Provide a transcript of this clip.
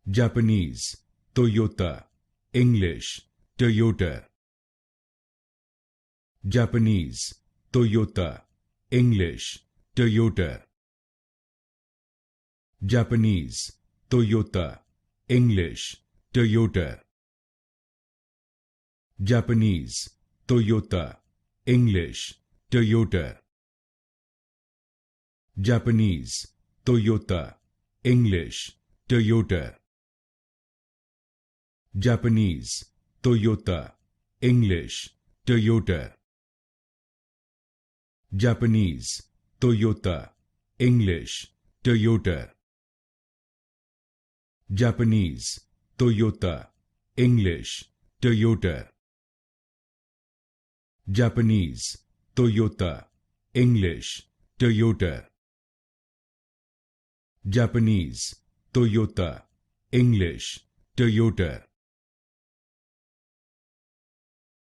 Japanese, Toyota, English, Toyota. Japanese, Toyota, English, Toyota. Japanese, Toyota, English, Toyota. Japanese, Toyota, English, Toyota. Japanese, Toyota, English, Toyota. Japanese, Toyota, English, Toyota. Japanese, Toyota, English, Toyota. Japanese, Toyota, English, Toyota. Japanese, Toyota, English, Toyota. Japanese, Toyota, English, Toyota.